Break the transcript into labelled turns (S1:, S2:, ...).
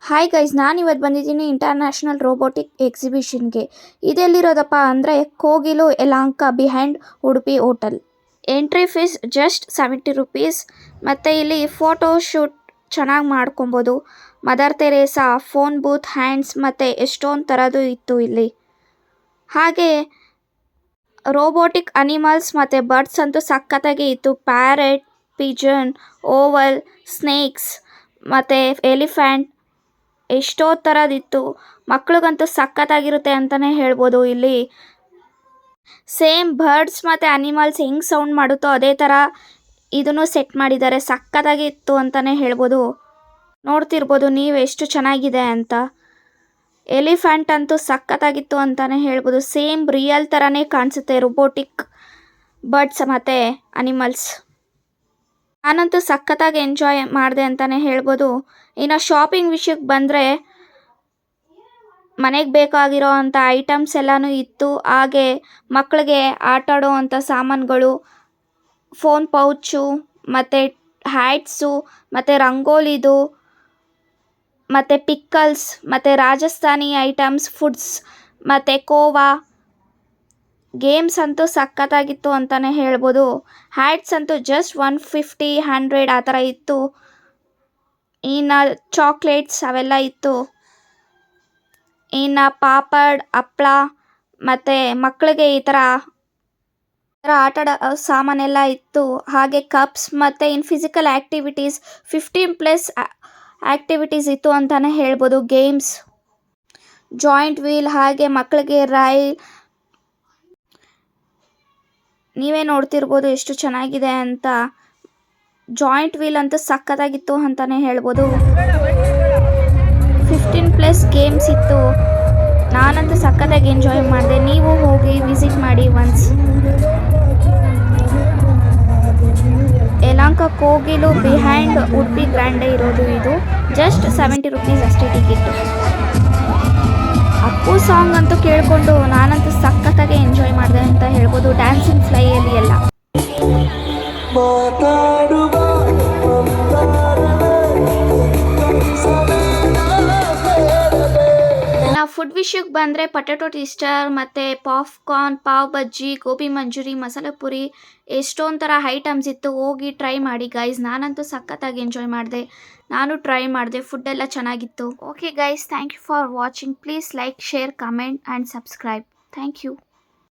S1: Hi guys, ನಾನು ಇವತ್ತು ಬಂದಿದ್ದೀನಿ ಇಂಟರ್ನ್ಯಾಷನಲ್ ರೋಬೋಟಿಕ್ ಎಕ್ಸಿಬಿಷನ್ಗೆ. ಇದೆಲ್ಲಿರೋದಪ್ಪ ಅಂದರೆ Kogilu Yelahanka behind Udupi hotel. Entry fees just 70 rupees. ಮತ್ತು ಇಲ್ಲಿ ಫೋಟೋ ಶೂಟ್ ಚೆನ್ನಾಗಿ ಮಾಡ್ಕೊಬೋದು. Mother Teresa, phone booth, hands ಮತ್ತು ಎಷ್ಟೊಂದು ಥರದ್ದು ಇತ್ತು ಇಲ್ಲಿ. ಹಾಗೆ ರೋಬೋಟಿಕ್ ಅನಿಮಲ್ಸ್ ಮತ್ತು ಬರ್ಡ್ಸ್ ಅಂತೂ ಸಖತ್ತಾಗಿ ಇತ್ತು. ಪ್ಯಾರೆಟ್, ಪಿಜನ್, ಓವಲ್, ಸ್ನೇಕ್ಸ್ ಮತ್ತು ಎಲಿಫೆಂಟ್ ಎಷ್ಟೋ ಥರದಿತ್ತು. ಮಕ್ಳಿಗಂತೂ ಸಖತ್ತಾಗಿರುತ್ತೆ ಅಂತಲೇ ಹೇಳ್ಬೋದು. ಇಲ್ಲಿ ಸೇಮ್ ಬರ್ಡ್ಸ್ ಮತ್ತು ಅನಿಮಲ್ಸ್ ಹೆಂಗೆ ಸೌಂಡ್ ಮಾಡುತ್ತೋ ಅದೇ ಥರ ಇದನ್ನು ಸೆಟ್ ಮಾಡಿದ್ದಾರೆ. ಸಖತ್ತಾಗಿತ್ತು ಅಂತಲೇ ಹೇಳ್ಬೋದು. ನೋಡ್ತಿರ್ಬೋದು ನೀವು ಎಷ್ಟು ಚೆನ್ನಾಗಿದೆ ಅಂತ. ಎಲಿಫೆಂಟ್ ಅಂತೂ ಸಖತ್ತಾಗಿತ್ತು ಅಂತಲೇ ಹೇಳ್ಬೋದು. ಸೇಮ್ ರಿಯಲ್ ಥರನೇ ಕಾಣಿಸುತ್ತೆ ರೋಬೋಟಿಕ್ ಬರ್ಡ್ಸ್ ಮತ್ತು ಅನಿಮಲ್ಸ್. ನಾನಂತೂ ಸಖತ್ತಾಗಿ ಎಂಜಾಯ್ ಮಾಡಿದೆ ಅಂತಲೇ ಹೇಳ್ಬೋದು. ಇನ್ನು ಶಾಪಿಂಗ್ ವಿಷಯಕ್ಕೆ ಬಂದರೆ ಮನೆಗೆ ಬೇಕಾಗಿರೋ ಅಂಥ ಐಟಮ್ಸ್ ಎಲ್ಲನೂ ಇತ್ತು. ಹಾಗೆ ಮಕ್ಕಳಿಗೆ ಆಟಾಡೋ ಅಂಥ ಸಾಮಾನುಗಳು, ಫೋನ್ ಪೌಚು ಮತ್ತು ಹ್ಯಾಟ್ಸು ಮತ್ತು ರಂಗೋಲಿದು ಮತ್ತು ಪಿಕ್ಕಲ್ಸ್ ಮತ್ತು ರಾಜಸ್ಥಾನಿ ಐಟಮ್ಸ್, ಫುಡ್ಸ್ ಮತ್ತು ಕೋವಾ, ಗೇಮ್ಸ್ ಅಂತೂ ಸಖತ್ತಾಗಿತ್ತು ಅಂತಲೇ ಹೇಳ್ಬೋದು. ಹ್ಯಾಟ್ಸ್ ಅಂತೂ ಜಸ್ಟ್ 150, 100 ಆ ಥರ ಇತ್ತು. ಇನ್ನು ಚಾಕ್ಲೇಟ್ಸ್ ಅವೆಲ್ಲ ಇತ್ತು. ಇನ್ನು ಪಾಪಡ್, ಹಪ್ಳ ಮತ್ತು ಮಕ್ಕಳಿಗೆ ಈ ಥರ ಆಟಾಡೋ ಸಾಮಾನೆಲ್ಲ ಇತ್ತು. ಹಾಗೆ ಕಪ್ಸ್ ಮತ್ತು ಇನ್ ಫಿಸಿಕಲ್ ಆ್ಯಕ್ಟಿವಿಟೀಸ್ 15+ ಆ್ಯಕ್ಟಿವಿಟೀಸ್ ಇತ್ತು ಅಂತಲೇ ಹೇಳ್ಬೋದು. ಗೇಮ್ಸ್, ಜಾಯಿಂಟ್ ವೀಲ್, ಹಾಗೆ ಮಕ್ಕಳಿಗೆ ರೈಲ್. ನೀವೇ ನೋಡ್ತಿರ್ಬೋದು ಎಷ್ಟು ಚೆನ್ನಾಗಿದೆ ಅಂತ. ಜಾಯಿಂಟ್ ವೀಲ್ ಅಂತೂ ಸಖತ್ತಾಗಿತ್ತು ಅಂತಲೇ ಹೇಳ್ಬೋದು. 15+ ಗೇಮ್ಸ್ ಇತ್ತು. ನಾನಂತೂ ಸಖತ್ತಾಗಿ ಎಂಜಾಯ್ ಮಾಡಿದೆ. ನೀವು ಹೋಗಿ ವಿಸಿಟ್ ಮಾಡಿ ಒನ್ಸ್. ಯಲಹಂಕ ಕೋಗಿಲು ಬಿಹೈಂಡ್ ಉಡುಪಿ ಗ್ರ್ಯಾಂಡೇ ಇರೋದು ಇದು. ಜಸ್ಟ್ 70 ರುಪೀಸ್ ಅಷ್ಟೇ ಟಿಕೆಟು. ಅಪ್ಪು ಸಾಂಗ್ ಅಂತೂ ಕೇಳಿಕೊಂಡು ನಾನಂತೂ ಸಖತ್ತಾಗಿ ಎಂಜಾಯ್ ಮಾಡಿದೆ ಅಂತ ಹೇಳ್ಬೋದು. ಡ್ಯಾನ್ಸಿಂಗ್ ಫ್ಲೈಯಲ್ಲಿ ಎಲ್ಲ. ನಾವು ಫುಡ್ ವಿಷಯಕ್ಕೆ ಬಂದರೆ ಪೊಟ್ಯಾಟೊ ಟ್ವಿಸ್ಟರ್ ಮತ್ತು ಪಾಪ್ಕಾರ್ನ್, ಪಾವ್ ಬಜ್ಜಿ, ಗೋಬಿ ಮಂಚೂರಿ, ಮಸಾಲೆ ಪುರಿ ಎಷ್ಟೊಂದು ಥರ ಐಟಮ್ಸ್ ಇತ್ತು. ಹೋಗಿ ಟ್ರೈ ಮಾಡಿ ಗೈಸ್. ನಾನಂತೂ ಸಖತ್ತಾಗಿ ಎಂಜಾಯ್ ಮಾಡಿದೆ. ನಾನು ಟ್ರೈ ಮಾಡಿದೆ. ಫುಡ್ ಎಲ್ಲ ಚೆನ್ನಾಗಿತ್ತು. Okay guys, thank you for watching. Please like, share, comment and subscribe. Thank you.